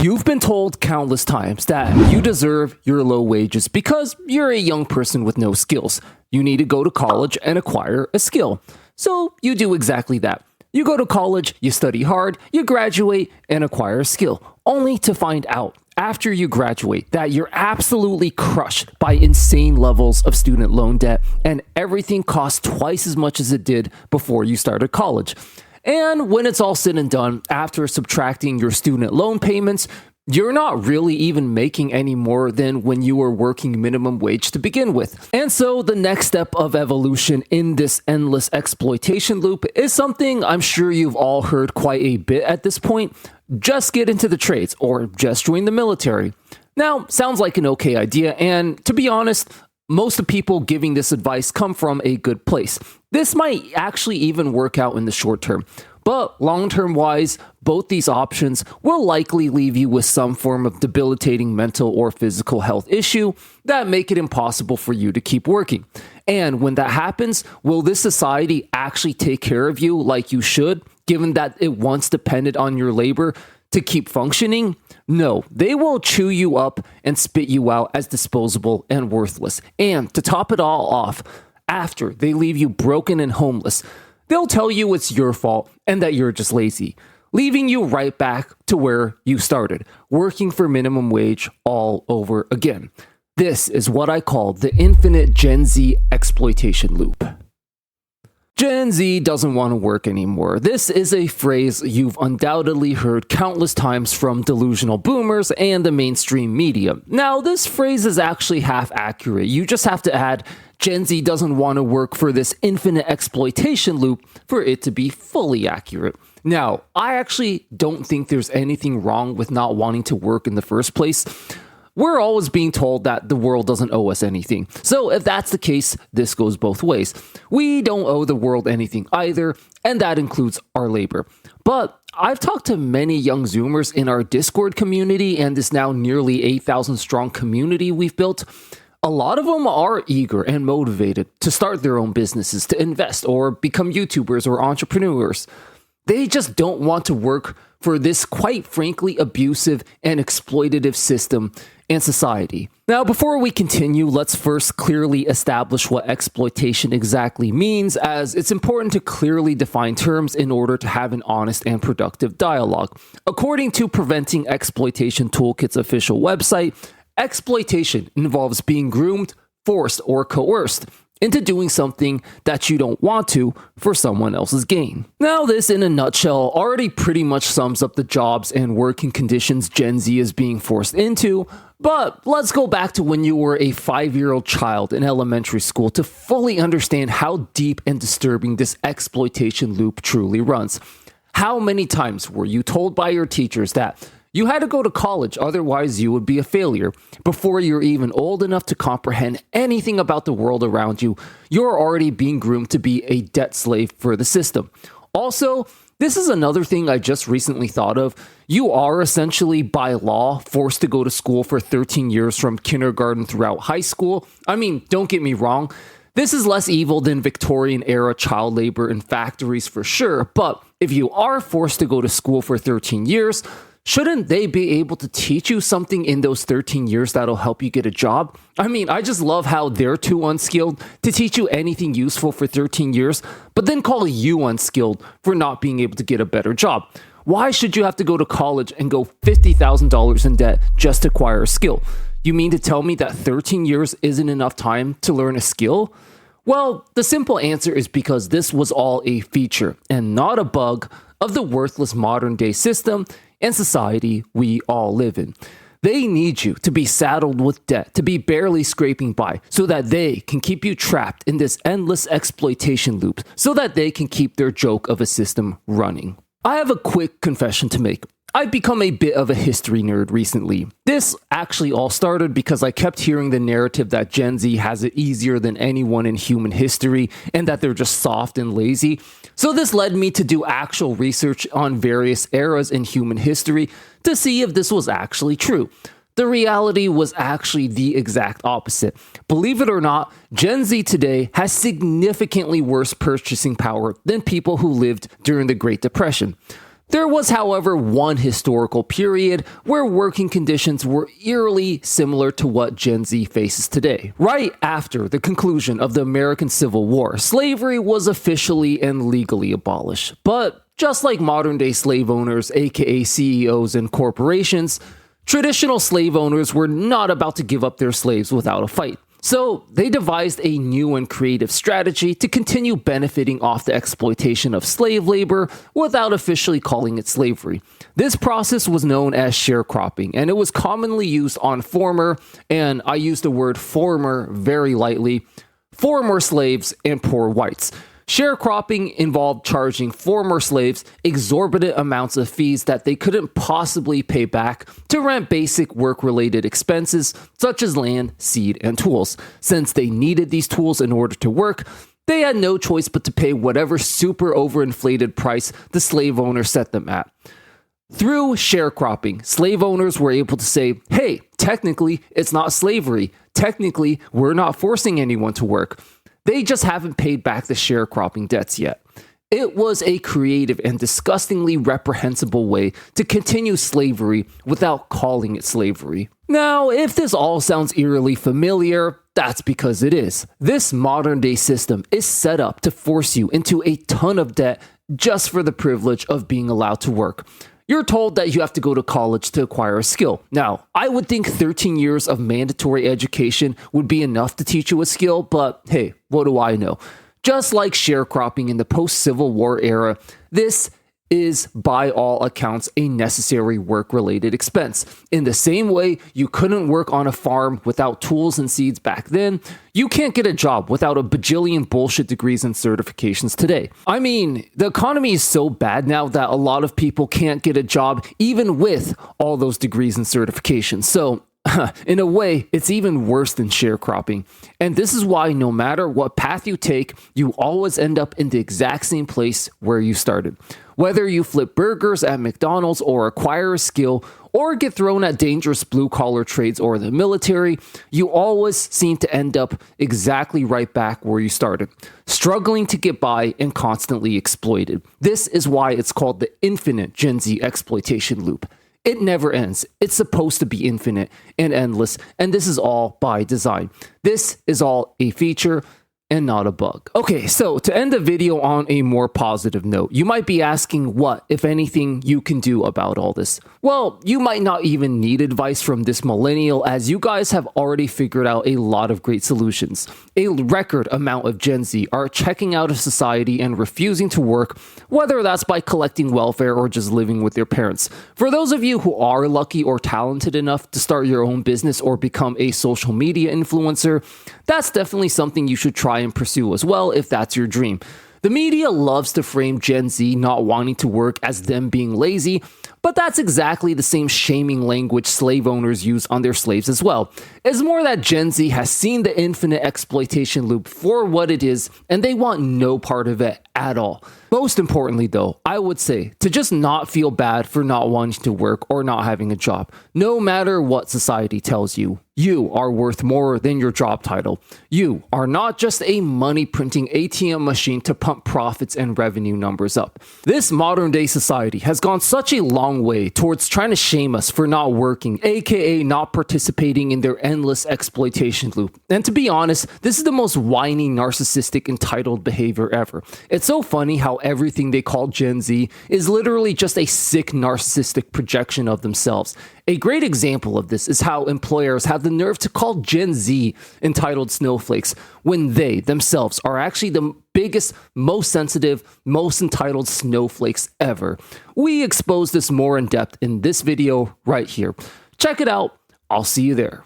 You've been told countless times that you deserve your low wages because you're a young person with no skills. You need to go to college and acquire a skill. So you do exactly that. You go to college, you study hard, you graduate, and acquire a skill, only to find out after you graduate that you're absolutely crushed by insane levels of student loan debt and everything costs twice as much as it did before you started college. And when it's all said and done, after subtracting your student loan payments, you're not really even making any more than when you were working minimum wage to begin with. And so the next step of evolution in this endless exploitation loop is something I'm sure you've all heard quite a bit at this point. Just get into the trades or just join the military. Now, sounds like an okay idea, and to be honest, most of the people giving this advice come from a good place. This might actually even work out in the short term. But long-term wise, both these options will likely leave you with some form of debilitating mental or physical health issue that make it impossible for you to keep working. And when that happens, will this society actually take care of you like you should, given that it once depended on your labor to keep functioning? No, they will chew you up and spit you out as disposable and worthless. And to top it all off, after they leave you broken and homeless, they'll tell you it's your fault and that you're just lazy, leaving you right back to where you started, working for minimum wage all over again. This is what I call the infinite Gen Z exploitation loop. Gen Z doesn't want to work anymore. This is a phrase you've undoubtedly heard countless times from delusional boomers and the mainstream media. Now, this phrase is actually half accurate. You just have to add Gen Z doesn't want to work for this infinite exploitation loop for it to be fully accurate. Now, I actually don't think there's anything wrong with not wanting to work in the first place. We're always being told that the world doesn't owe us anything. So if that's the case, this goes both ways. We don't owe the world anything either, and that includes our labor. But I've talked to many young Zoomers in our Discord community and this now nearly 8,000 strong community we've built. A lot of them are eager and motivated to start their own businesses, to invest, or become YouTubers or entrepreneurs. They just don't want to work for this quite frankly abusive and exploitative system and society. Now, before we continue, let's first clearly establish what exploitation exactly means, as it's important to clearly define terms in order to have an honest and productive dialogue. According to Preventing Exploitation Toolkit's official website, exploitation involves being groomed, forced, or coerced into doing something that you don't want to for someone else's gain. Now, this in a nutshell already pretty much sums up the jobs and working conditions Gen Z is being forced into, but let's go back to when you were a 5-year-old child in elementary school to fully understand how deep and disturbing this exploitation loop truly runs. How many times were you told by your teachers that you had to go to college, otherwise you would be a failure? Before you're even old enough to comprehend anything about the world around you, you're already being groomed to be a debt slave for the system. Also, this is another thing I just recently thought of. You are essentially, by law, forced to go to school for 13 years from kindergarten throughout high school. I mean, don't get me wrong. This is less evil than Victorian-era child labor in factories for sure, but if you are forced to go to school for 13 years, shouldn't they be able to teach you something in those 13 years that'll help you get a job? I mean, I just love how they're too unskilled to teach you anything useful for 13 years, but then call you unskilled for not being able to get a better job. Why should you have to go to college and go $50,000 in debt just to acquire a skill? You mean to tell me that 13 years isn't enough time to learn a skill? Well, the simple answer is because this was all a feature and not a bug of the worthless modern day system and society we all live in. They need you to be saddled with debt, to be barely scraping by, so that they can keep you trapped in this endless exploitation loop, so that they can keep their joke of a system running. I have a quick confession to make. I've become a bit of a history nerd recently. This actually all started because I kept hearing the narrative that Gen Z has it easier than anyone in human history and that they're just soft and lazy. So this led me to do actual research on various eras in human history to see if this was actually true. The reality was actually the exact opposite. Believe it or not, Gen Z today has significantly worse purchasing power than people who lived during the Great Depression. There was, however, one historical period where working conditions were eerily similar to what Gen Z faces today. Right after the conclusion of the American Civil War, slavery was officially and legally abolished. But just like modern-day slave owners, aka CEOs and corporations, traditional slave owners were not about to give up their slaves without a fight. So they devised a new and creative strategy to continue benefiting off the exploitation of slave labor without officially calling it slavery. This process was known as sharecropping, and it was commonly used on former, and I use the word former very lightly, former slaves and poor whites. Sharecropping involved charging former slaves exorbitant amounts of fees that they couldn't possibly pay back to rent basic work-related expenses such as land, seed, and tools. Since they needed these tools in order to work, they had no choice but to pay whatever super overinflated price the slave owner set them at. Through sharecropping, slave owners were able to say, hey, technically, it's not slavery. Technically, we're not forcing anyone to work. They just haven't paid back the sharecropping debts yet. It was a creative and disgustingly reprehensible way to continue slavery without calling it slavery. Now, if this all sounds eerily familiar, that's because it is. This modern-day system is set up to force you into a ton of debt just for the privilege of being allowed to work. You're told that you have to go to college to acquire a skill. Now, I would think 13 years of mandatory education would be enough to teach you a skill, but hey, what do I know? Just like sharecropping in the post-Civil War era, this is, by all accounts, a necessary work-related expense. In the same way you couldn't work on a farm without tools and seeds back then, you can't get a job without a bajillion bullshit degrees and certifications today. I mean, the economy is so bad now that a lot of people can't get a job even with all those degrees and certifications. So, in a way, it's even worse than sharecropping. And this is why no matter what path you take, you always end up in the exact same place where you started. Whether you flip burgers at McDonald's or acquire a skill, or get thrown at dangerous blue-collar trades or the military, you always seem to end up exactly right back where you started, struggling to get by and constantly exploited. This is why it's called the infinite Gen Z exploitation loop. It never ends. It's supposed to be infinite and endless, and this is all by design. This is all a feature and not a bug. Okay, so to end the video on a more positive note, you might be asking what, if anything, you can do about all this. Well, you might not even need advice from this millennial, as you guys have already figured out a lot of great solutions. A record amount of Gen Z are checking out of society and refusing to work, whether that's by collecting welfare or just living with their parents. For those of you who are lucky or talented enough to start your own business or become a social media influencer, that's definitely something you should try and pursue as well if that's your dream. The media loves to frame Gen Z not wanting to work as them being lazy, but that's exactly the same shaming language slave owners use on their slaves as well. It's more that Gen Z has seen the infinite exploitation loop for what it is, and they want no part of it at all. Most importantly though, I would say to just not feel bad for not wanting to work or not having a job. No matter what society tells you, you are worth more than your job title. You are not just a money printing ATM machine to pump profits and revenue numbers up. This modern day society has gone such a long way towards trying to shame us for not working, aka not participating in their endless exploitation loop. And to be honest, this is the most whiny, narcissistic, entitled behavior ever. It's so funny how everything they call Gen Z is literally just a sick, narcissistic projection of themselves. A great example of this is how employers have the nerve to call Gen Z entitled snowflakes when they themselves are actually the biggest, most sensitive, most entitled snowflakes ever. We expose this more in depth in this video right here. Check it out. I'll see you there.